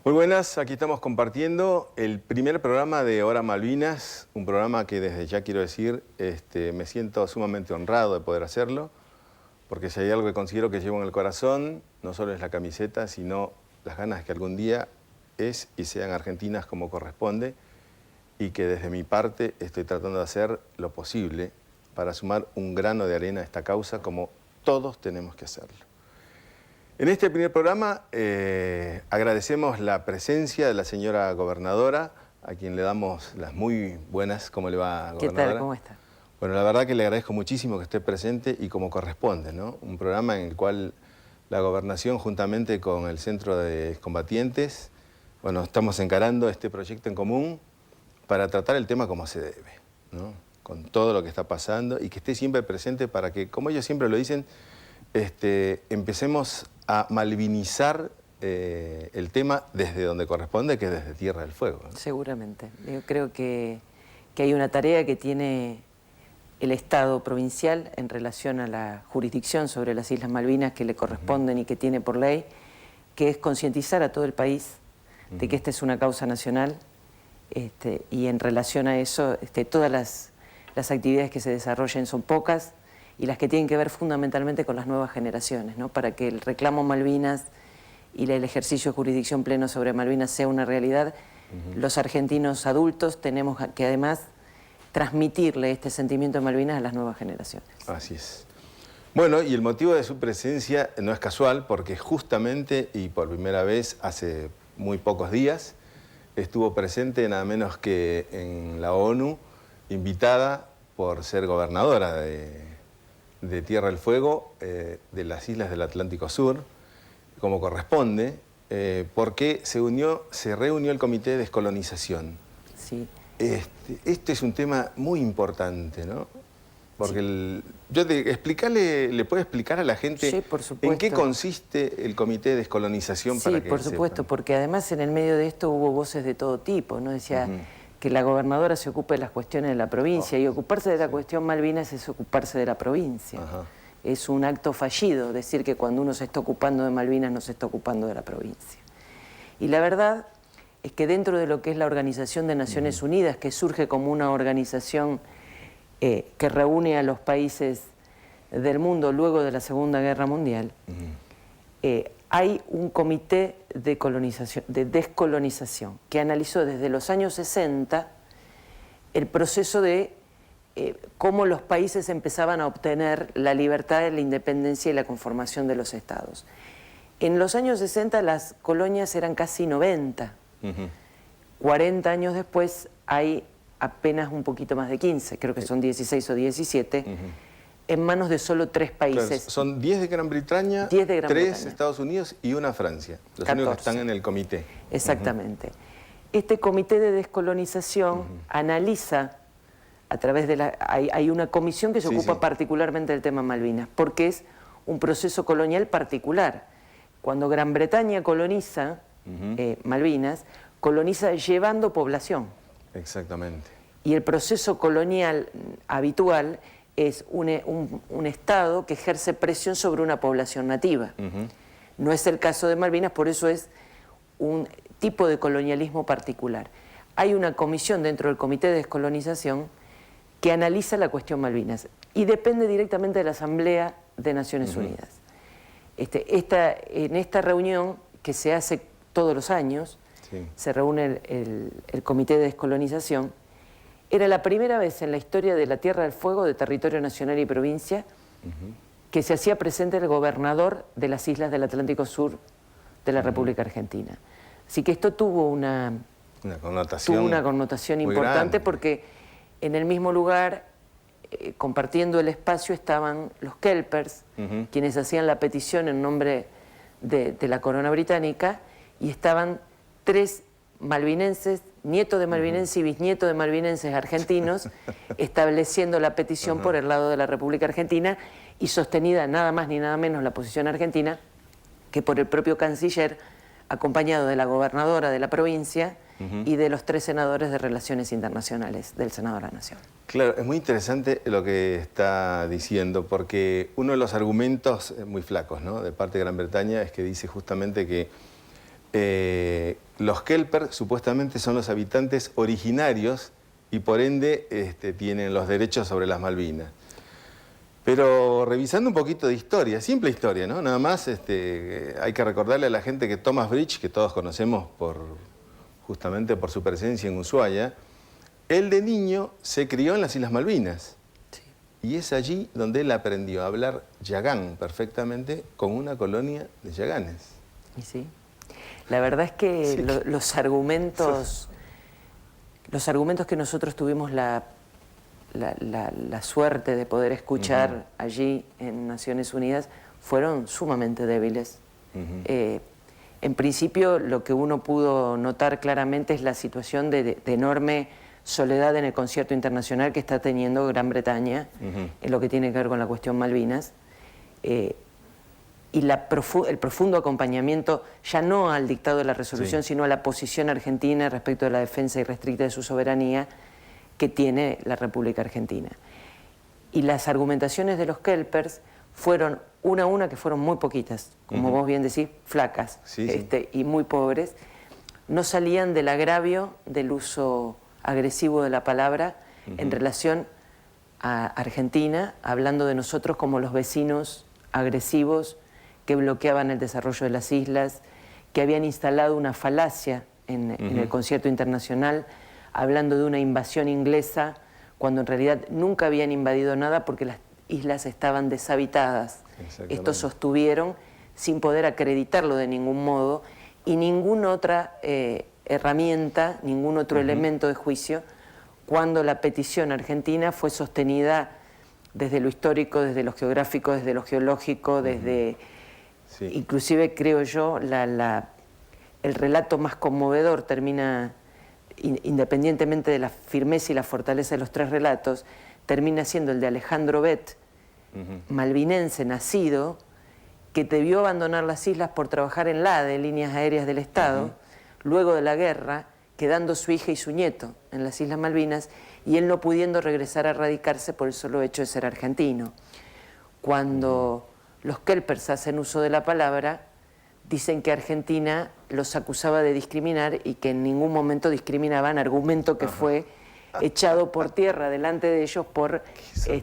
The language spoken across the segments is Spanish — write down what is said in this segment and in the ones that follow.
Muy buenas, aquí estamos compartiendo el primer programa de Hora Malvinas, un programa que desde ya quiero decir, me siento sumamente honrado de poder hacerlo, porque si hay algo que considero que llevo en el corazón, no solo es la camiseta, sino las ganas que algún día es y sean argentinas como corresponde, y que desde mi parte estoy tratando de hacer lo posible para sumar un grano de arena a esta causa como todos tenemos que hacerlo. En este primer programa agradecemos la presencia de la señora gobernadora, a quien le damos las muy buenas. ¿Cómo le va, gobernadora? ¿Qué tal? ¿Cómo está? Bueno, la verdad que le agradezco muchísimo que esté presente y como corresponde, ¿no? Un programa en el cual la gobernación, juntamente con el Centro de Excombatientes, bueno, estamos encarando este proyecto en común para tratar el tema como se debe, ¿no? Con todo lo que está pasando y que esté siempre presente para que, como ellos siempre lo dicen, empecemos a malvinizar el tema desde donde corresponde, que es desde Tierra del Fuego, ¿no? Seguramente. Yo creo que hay una tarea que tiene el Estado provincial en relación a la jurisdicción sobre las Islas Malvinas que le corresponden y que tiene por ley, que es concientizar a todo el país de que esta es una causa nacional y en relación a eso todas las actividades que se desarrollen son pocas y las que tienen que ver fundamentalmente con las nuevas generaciones, ¿no? Para que el reclamo Malvinas y el ejercicio de jurisdicción pleno sobre Malvinas sea una realidad, los argentinos adultos tenemos que además transmitirle este sentimiento de Malvinas a las nuevas generaciones. Así es. Bueno, y el motivo de su presencia no es casual, porque justamente y por primera vez hace muy pocos días estuvo presente nada menos que en la ONU, invitada por ser gobernadora de Tierra del Fuego, de las islas del Atlántico Sur, como corresponde, porque se reunió el Comité de Descolonización. Sí. Este es un tema muy importante, ¿no? Porque ¿le puede explicar a la gente sí, por supuesto, en qué consiste el Comité de Descolonización? Sí, para que por supuesto, sepan? Porque además en el medio de esto hubo voces de todo tipo, ¿no? Decía que la gobernadora se ocupe de las cuestiones de la provincia y ocuparse de la cuestión Malvinas es ocuparse de la provincia. Es un acto fallido decir que cuando uno se está ocupando de Malvinas no se está ocupando de la provincia. Y la verdad es que dentro de lo que es la Organización de Naciones Unidas, que surge como una organización que reúne a los países del mundo luego de la Segunda Guerra Mundial, hay un comité de descolonización que analizó desde los años 60 el proceso de cómo los países empezaban a obtener la libertad, la independencia y la conformación de los estados. En los años 60 las colonias eran casi 90. 40 años después hay apenas un poquito más de 15, creo que son 16 o 17, en manos de solo 3 países. Claro, son 10 de Gran Bretaña, 3 Estados Unidos y una Francia, los 14. Únicos que están en el comité. Exactamente. Este comité de descolonización analiza, a través de hay una comisión que se ocupa particularmente del tema Malvinas, porque es un proceso colonial particular. Cuando Gran Bretaña coloniza Malvinas, coloniza llevando población. Exactamente. Y el proceso colonial habitual es un Estado que ejerce presión sobre una población nativa. No es el caso de Malvinas, por eso es un tipo de colonialismo particular. Hay una comisión dentro del Comité de Descolonización que analiza la cuestión Malvinas y depende directamente de la Asamblea de Naciones Unidas. En esta reunión, que se hace todos los años, se reúne el Comité de Descolonización, era la primera vez en la historia de la Tierra del Fuego, de territorio nacional y provincia, que se hacía presente el gobernador de las islas del Atlántico Sur de la República Argentina. Así que esto tuvo una connotación importante grande, porque en el mismo lugar, compartiendo el espacio, estaban los Kelpers, quienes hacían la petición en nombre de la corona británica, y estaban 3 malvinenses, nietos de malvinenses y bisnietos de malvinenses argentinos, estableciendo la petición por el lado de la República Argentina y sostenida nada más ni nada menos la posición argentina que por el propio canciller, acompañado de la gobernadora de la provincia y de los 3 senadores de Relaciones Internacionales del Senado de la Nación. Claro, es muy interesante lo que está diciendo, porque uno de los argumentos muy flacos, ¿no?, de parte de Gran Bretaña es que dice justamente que los Kelper supuestamente son los habitantes originarios y por ende tienen los derechos sobre las Malvinas. Pero revisando un poquito de historia, simple historia, ¿no? Nada más hay que recordarle a la gente que Thomas Bridge, que todos conocemos justamente por su presencia en Ushuaia, él de niño se crió en las Islas Malvinas. Sí. Y es allí donde él aprendió a hablar yagán perfectamente con una colonia de yaganes. Y sí. La verdad es que sí. Los argumentos que nosotros tuvimos la suerte de poder escuchar allí en Naciones Unidas fueron sumamente débiles. En principio, lo que uno pudo notar claramente es la situación de enorme soledad en el concierto internacional que está teniendo Gran Bretaña en lo que tiene que ver con la cuestión Malvinas. Y el profundo acompañamiento, ya no al dictado de la resolución, sino a la posición argentina respecto de la defensa irrestricta de su soberanía que tiene la República Argentina. Y las argumentaciones de los Kelpers fueron una a una, que fueron muy poquitas, como vos bien decís, flacas, y muy pobres. No salían del agravio del uso agresivo de la palabra en relación a Argentina, hablando de nosotros como los vecinos agresivos que bloqueaban el desarrollo de las islas, que habían instalado una falacia en el concierto internacional, hablando de una invasión inglesa, cuando en realidad nunca habían invadido nada porque las islas estaban deshabitadas. Esto sostuvieron sin poder acreditarlo de ningún modo y ninguna otra herramienta, ningún otro elemento de juicio, cuando la petición argentina fue sostenida desde lo histórico, desde lo geográfico, desde lo geológico, desde... Inclusive, creo yo, el relato más conmovedor termina... independientemente de la firmeza y la fortaleza de los tres relatos, termina siendo el de Alejandro Bett, malvinense nacido, que debió abandonar las islas por trabajar en la ADE, Líneas Aéreas del Estado, luego de la guerra, quedando su hija y su nieto en las Islas Malvinas, y él no pudiendo regresar a radicarse por el solo hecho de ser argentino. Cuando los Kelpers hacen uso de la palabra, dicen que Argentina los acusaba de discriminar y que en ningún momento discriminaban, argumento que fue echado por tierra delante de ellos por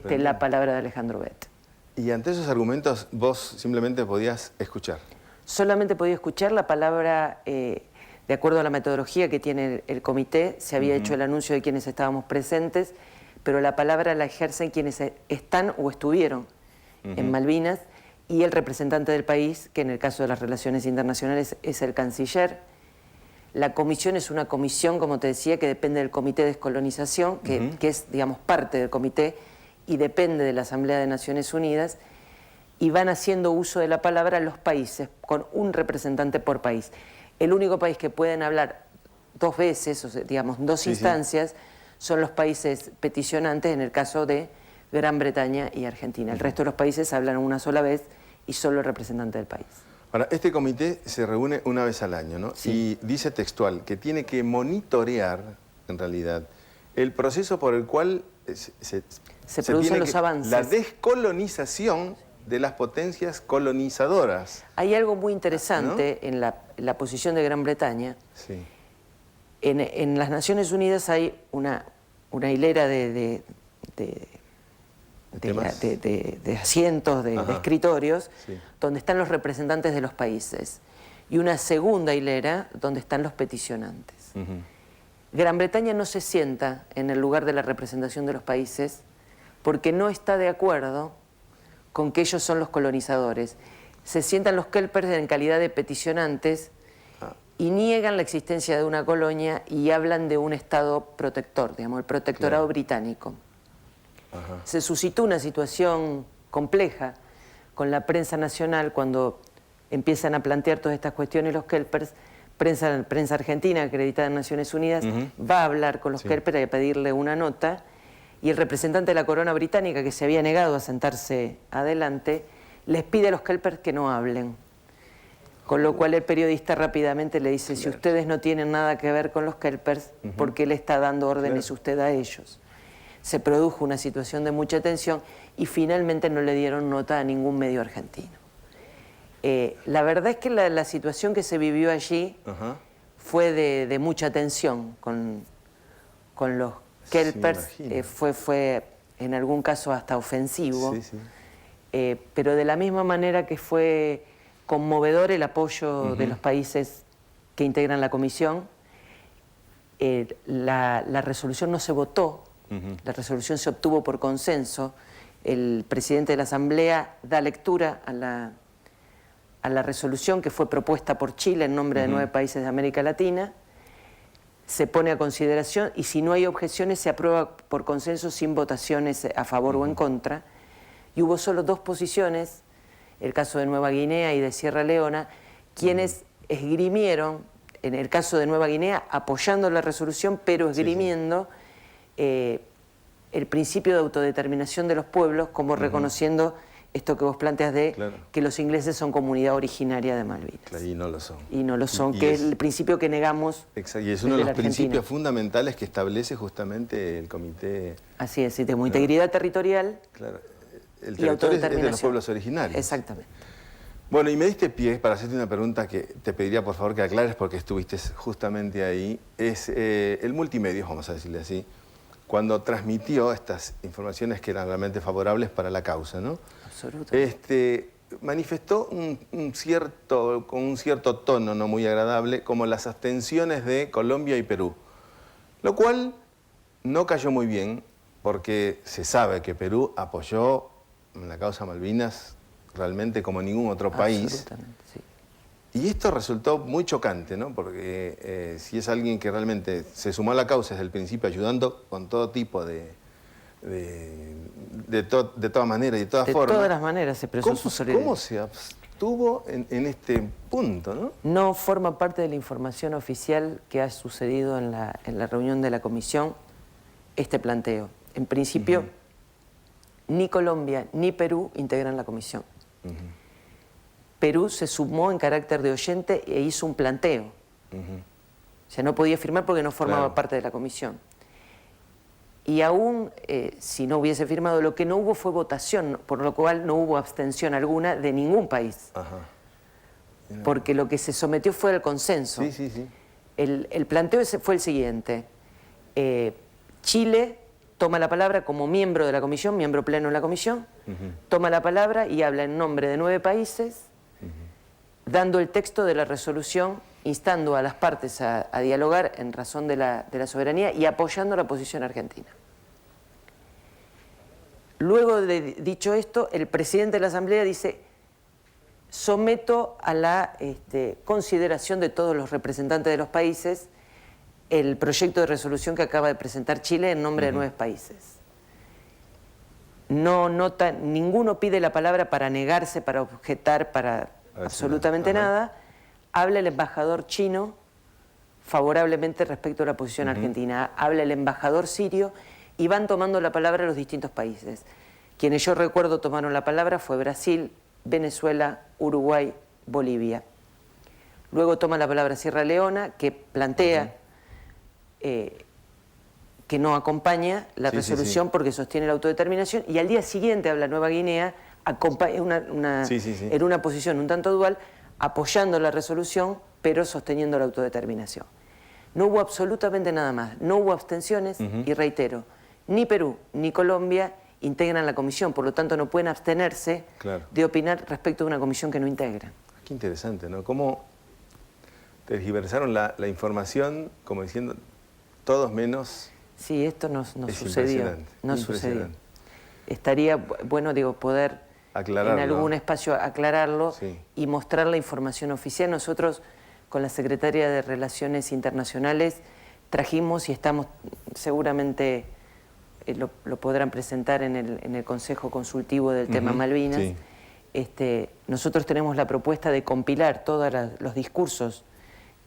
la palabra de Alejandro Bett. Y ante esos argumentos vos simplemente podías escuchar. Solamente podía escuchar la palabra, de acuerdo a la metodología que tiene el comité, se había hecho el anuncio de quienes estábamos presentes, pero la palabra la ejercen quienes están o estuvieron en Malvinas, y el representante del país, que en el caso de las relaciones internacionales es el canciller. La comisión es una comisión, como te decía, que depende del Comité de Descolonización, que es, digamos, parte del comité y depende de la Asamblea de Naciones Unidas, y van haciendo uso de la palabra los países, con un representante por país. El único país que pueden hablar dos veces, o sea, digamos, dos instancias, son los países peticionantes, en el caso de Gran Bretaña y Argentina. El resto de los países hablan una sola vez y solo el representante del país. Ahora, este comité se reúne una vez al año, ¿no? Y dice textual que tiene que monitorear, en realidad, el proceso por el cual se producen los avances. La descolonización de las potencias colonizadoras. Hay algo muy interesante en la posición de Gran Bretaña. En las Naciones Unidas hay una hilera de asientos, de escritorios, donde están los representantes de los países, y una segunda hilera donde están los peticionantes. Gran Bretaña no se sienta en el lugar de la representación de los países porque no está de acuerdo con que ellos son los colonizadores. Se sientan los Kelpers en calidad de peticionantes y niegan la existencia de una colonia y hablan de un Estado protector, digamos, el protectorado británico. Se suscitó una situación compleja con la prensa nacional cuando empiezan a plantear todas estas cuestiones los Kelpers. Prensa argentina acreditada en Naciones Unidas va a hablar con los Kelpers y a pedirle una nota, y el representante de la corona británica, que se había negado a sentarse adelante, les pide a los Kelpers que no hablen. Con lo cual el periodista rápidamente le dice, si ustedes no tienen nada que ver con los Kelpers, ¿por qué le está dando órdenes usted a ellos? Se produjo una situación de mucha tensión y finalmente no le dieron nota a ningún medio argentino. La verdad es que la situación que se vivió allí fue de mucha tensión con los kelpers, sí, fue en algún caso hasta ofensivo, sí, sí. Pero de la misma manera que fue conmovedor el apoyo de los países que integran la comisión, la resolución no se votó, la resolución se obtuvo por consenso. El presidente de la Asamblea da lectura a la resolución que fue propuesta por Chile en nombre de 9 países de América Latina, se pone a consideración y si no hay objeciones se aprueba por consenso sin votaciones a favor o en contra. Y hubo solo 2 posiciones, el caso de Nueva Guinea y de Sierra Leona, quienes esgrimieron, en el caso de Nueva Guinea, apoyando la resolución, pero esgrimiendo el principio de autodeterminación de los pueblos, como reconociendo esto que vos planteas de que los ingleses son comunidad originaria de Malvinas. Claro, y no lo son. Y no lo son, que es el principio que negamos. Exacto, y es uno de los principios fundamentales que establece justamente el comité. Así es, como integridad territorial. Claro, el territorio es de los pueblos originarios. Exactamente. Bueno, y me diste pie para hacerte una pregunta que te pediría por favor que aclares porque estuviste justamente ahí. Es el multimedia, vamos a decirle así, cuando transmitió estas informaciones que eran realmente favorables para la causa, ¿no? Absolutamente. Manifestó con un cierto tono no muy agradable, como las abstenciones de Colombia y Perú, lo cual no cayó muy bien porque se sabe que Perú apoyó la causa Malvinas realmente como ningún otro país. Sí. Y esto resultó muy chocante, ¿no? Porque si es alguien que realmente se sumó a la causa desde el principio, ayudando con todo tipo de todas maneras y de todas formas. De todas las maneras se expresó su solidaridad. ¿Cómo se abstuvo en este punto, no? No forma parte de la información oficial que ha sucedido en la reunión de la comisión este planteo. En principio, ni Colombia ni Perú integran la comisión. Perú se sumó en carácter de oyente e hizo un planteo. O sea, no podía firmar porque no formaba parte de la comisión. Y aún si no hubiese firmado, lo que no hubo fue votación, por lo cual no hubo abstención alguna de ningún país. Porque lo que se sometió fue el consenso. Sí, sí, sí. El planteo fue el siguiente. Chile toma la palabra como miembro de la comisión, miembro pleno de la comisión, toma la palabra y habla en nombre de 9 países, dando el texto de la resolución, instando a las partes a dialogar en razón de la soberanía y apoyando la posición argentina. Luego de dicho esto, el presidente de la Asamblea dice: someto a la consideración de todos los representantes de los países el proyecto de resolución que acaba de presentar Chile en nombre de 9 países. Ninguno pide la palabra para negarse, para objetar, para absolutamente nada. Habla el embajador chino favorablemente respecto a la posición argentina. Habla el embajador sirio y van tomando la palabra los distintos países. Quienes yo recuerdo tomaron la palabra fue Brasil, Venezuela, Uruguay, Bolivia. Luego toma la palabra Sierra Leona, que plantea que no acompaña la resolución porque sostiene la autodeterminación, y al día siguiente habla Nueva Guinea en una posición un tanto dual, apoyando la resolución pero sosteniendo la autodeterminación. No hubo absolutamente nada más, no hubo abstenciones y reitero, ni Perú ni Colombia integran la comisión, por lo tanto no pueden abstenerse de opinar respecto de una comisión que no integran. Qué interesante, ¿no? Cómo tergiversaron la información como diciendo todos menos... Sí, esto no sucedió. No sucedió. Estaría bueno, poder en algún espacio aclararlo y mostrar la información oficial. Nosotros, con la Secretaría de Relaciones Internacionales, trajimos y estamos seguramente, lo podrán presentar en el Consejo Consultivo del tema Malvinas. Nosotros tenemos la propuesta de compilar todos los discursos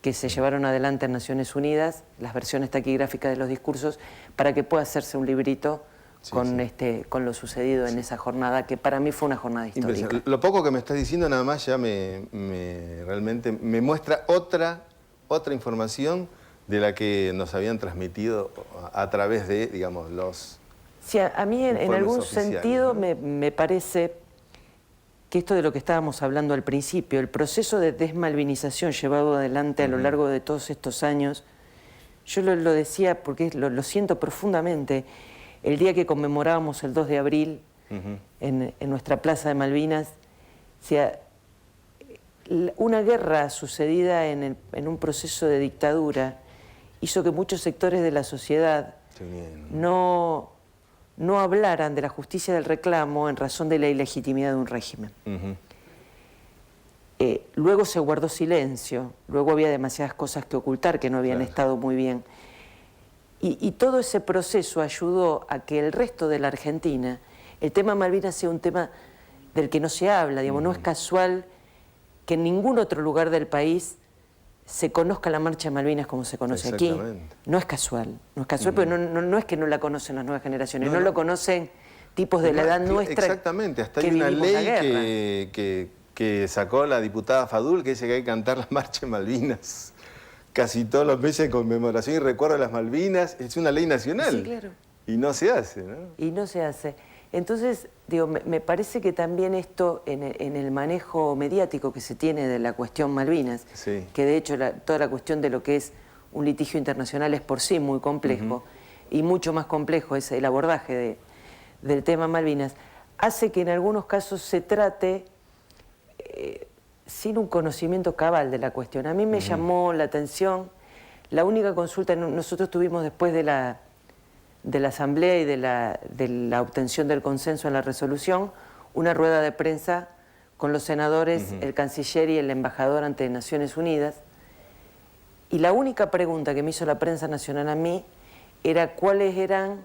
que se llevaron adelante en Naciones Unidas, las versiones taquigráficas de los discursos, para que pueda hacerse un librito con lo sucedido en esa jornada, que para mí fue una jornada histórica. Lo poco que me estás diciendo nada más ya realmente me muestra otra información de la que nos habían transmitido a través de, digamos, los... Sí, a mí en algún sentido me parece que esto de lo que estábamos hablando al principio, el proceso de desmalvinización llevado adelante a lo largo de todos estos años, yo lo decía porque lo siento profundamente, el día que conmemorábamos el 2 de abril en nuestra Plaza de Malvinas, o sea, una guerra sucedida en un proceso de dictadura hizo que muchos sectores de la sociedad no hablaran de la justicia del reclamo en razón de la ilegitimidad de un régimen. Luego se guardó silencio, luego había demasiadas cosas que ocultar que no habían estado muy bien. Y todo ese proceso ayudó a que el resto de la Argentina, el tema Malvinas sea un tema del que no se habla, digamos, no es casual que en ningún otro lugar del país se conozca la Marcha de Malvinas como se conoce aquí. No es casual, pero no es que no la conocen las nuevas generaciones, no lo conocen tipos de la edad nuestra. Exactamente, hasta hay una ley que sacó la diputada Fadul que dice que hay que cantar la Marcha de Malvinas casi todos los meses en conmemoración y recuerdo a las Malvinas. Es una ley nacional. Sí, claro. Y no se hace, ¿no? Y no se hace. Entonces, digo, me parece que también esto, en el manejo mediático que se tiene de la cuestión Malvinas, que de hecho toda la cuestión de lo que es un litigio internacional es por sí muy complejo, y mucho más complejo es el abordaje del tema Malvinas, hace que en algunos casos se trate sin un conocimiento cabal de la cuestión. A mí me llamó la atención, la única consulta, nosotros tuvimos después de la Asamblea y de la obtención del consenso en la resolución, una rueda de prensa con los senadores, el canciller y el embajador ante Naciones Unidas. Y la única pregunta que me hizo la prensa nacional a mí era cuáles eran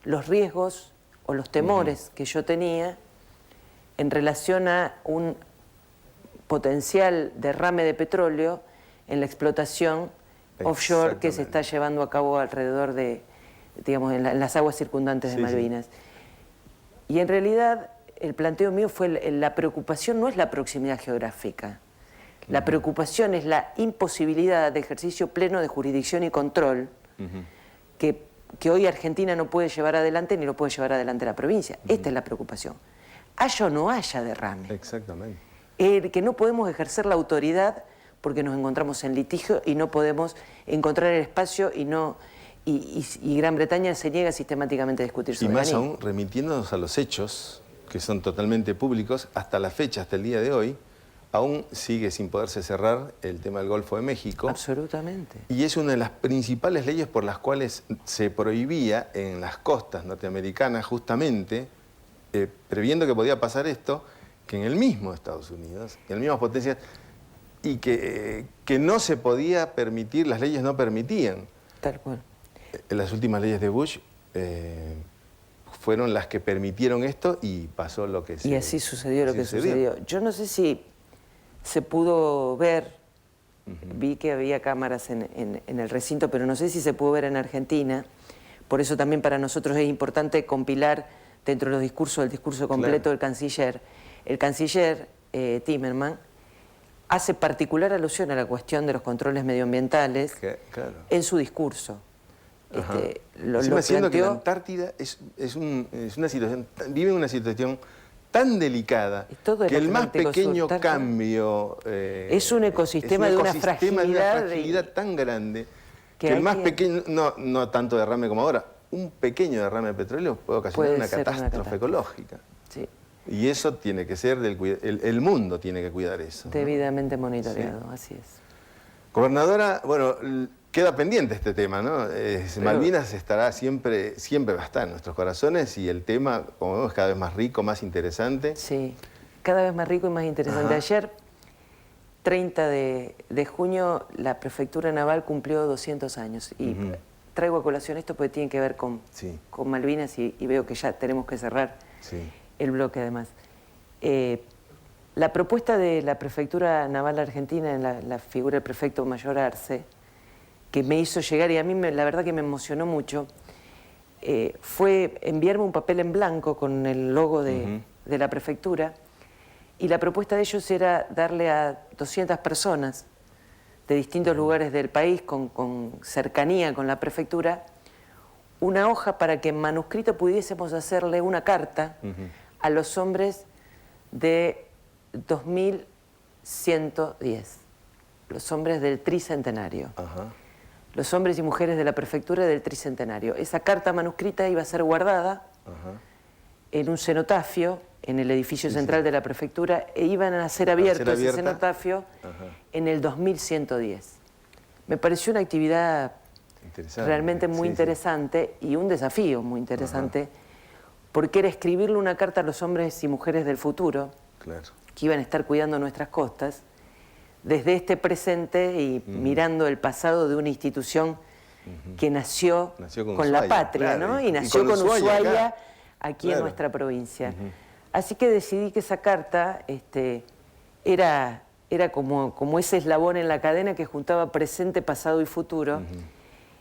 los riesgos o los temores que yo tenía en relación a un potencial derrame de petróleo en la explotación offshore que se está llevando a cabo alrededor de, digamos, en las aguas circundantes de Malvinas. Y en realidad el planteo mío fue, la preocupación no es la proximidad geográfica, la preocupación es la imposibilidad de ejercicio pleno de jurisdicción y control que hoy Argentina no puede llevar adelante ni lo puede llevar adelante la provincia. Esta es la preocupación. Haya o no haya derrame. Exactamente. Que no podemos ejercer la autoridad porque nos encontramos en litigio y no podemos encontrar el espacio y Gran Bretaña se niega sistemáticamente a discutir soberanía. Y más aún, remitiéndonos a los hechos, que son totalmente públicos, hasta la fecha, hasta el día de hoy, aún sigue sin poderse cerrar el tema del Golfo de México. Absolutamente. Y es una de las principales leyes por las cuales se prohibía en las costas norteamericanas, justamente, previendo que podía pasar esto, que en el mismo Estados Unidos, en las mismas potencias, y que no se podía permitir, las leyes no permitían. Tal cual. Las últimas leyes de Bush fueron las que permitieron esto y pasó lo que y así sucedió lo que sucedió. Yo no sé si se pudo ver, vi que había cámaras en el recinto, pero no sé si se pudo ver en Argentina. Por eso también para nosotros es importante compilar dentro de los discursos, el discurso completo del canciller. El canciller Timmermans hace particular alusión a la cuestión de los controles medioambientales en su discurso. Lo planteó que la Antártida vive una situación tan delicada que el más pequeño cambio es un ecosistema de una fragilidad tan grande que el más pequeño, no tanto derrame como ahora, un pequeño derrame de petróleo puede ocasionar una catástrofe ecológica. Sí. Y eso tiene que ser, el mundo tiene que cuidar eso. Debidamente monitoreado, así es. Gobernadora, bueno, queda pendiente este tema, ¿no? Malvinas estará siempre va a estar en nuestros corazones y el tema, como vemos, cada vez más rico, más interesante. Sí, cada vez más rico y más interesante. Ayer, 30 de junio, la Prefectura Naval cumplió 200 años. Y traigo a colación esto porque tiene que ver con Malvinas y veo que ya tenemos que cerrar el bloque además. La propuesta de la Prefectura Naval Argentina en la figura del prefecto mayor Arce, que me hizo llegar, y a mí la verdad que me emocionó mucho, fue enviarme un papel en blanco con el logo de la prefectura, y la propuesta de ellos era darle a 200 personas de distintos lugares del país con cercanía con la prefectura, una hoja para que en manuscrito pudiésemos hacerle una carta a los hombres de 2110, los hombres del tricentenario. Ajá. Los hombres y mujeres de la prefectura del tricentenario. Esa carta manuscrita iba a ser guardada en un cenotafio en el edificio central de la prefectura e iban a ser abiertos ese cenotafio en el 2110. Me pareció una actividad realmente muy interesante y un desafío muy interesante, porque era escribirle una carta a los hombres y mujeres del futuro que iban a estar cuidando nuestras costas, desde este presente y mirando el pasado de una institución que nació con la patria, ¿no? Y nació con Ushuaia aquí en nuestra provincia. Así que decidí que esa carta era como ese eslabón en la cadena que juntaba presente, pasado y futuro.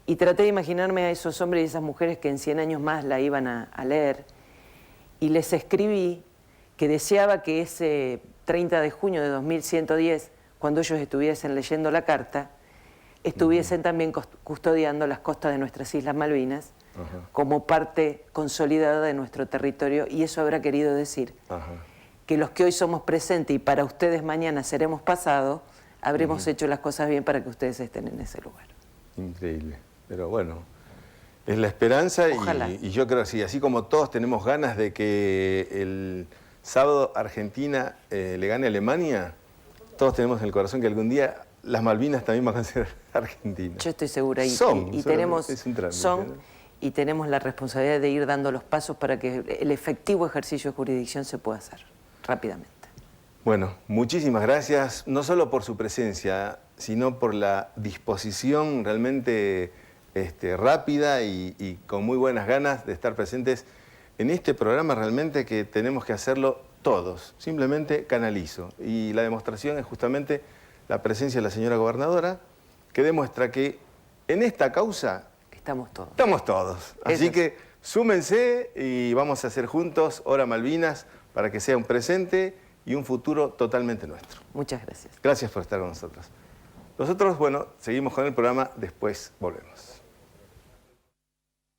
Y traté de imaginarme a esos hombres y esas mujeres que en 100 años más la iban a leer. Y les escribí que deseaba que ese 30 de junio de 2110, cuando ellos estuviesen leyendo la carta, estuviesen también custodiando las costas de nuestras Islas Malvinas como parte consolidada de nuestro territorio, y eso habrá querido decir que los que hoy somos presentes y para ustedes mañana seremos pasado, habremos hecho las cosas bien para que ustedes estén en ese lugar. Increíble, pero bueno, es la esperanza y yo creo que así como todos tenemos ganas de que el sábado Argentina le gane a Alemania, todos tenemos en el corazón que algún día las Malvinas también van a ser argentinas. Yo estoy segura. Y tenemos la responsabilidad de ir dando los pasos para que el efectivo ejercicio de jurisdicción se pueda hacer rápidamente. Bueno, muchísimas gracias, no solo por su presencia, sino por la disposición realmente rápida y con muy buenas ganas de estar presentes en este programa realmente que tenemos que hacerlo todos. Simplemente canalizo. Y la demostración es justamente la presencia de la señora gobernadora, que demuestra que en esta causa estamos todos. Estamos todos. Así que súmense y vamos a hacer juntos Hora Malvinas para que sea un presente y un futuro totalmente nuestro. Muchas gracias. Gracias por estar con nosotros. Nosotros, bueno, seguimos con el programa, después volvemos.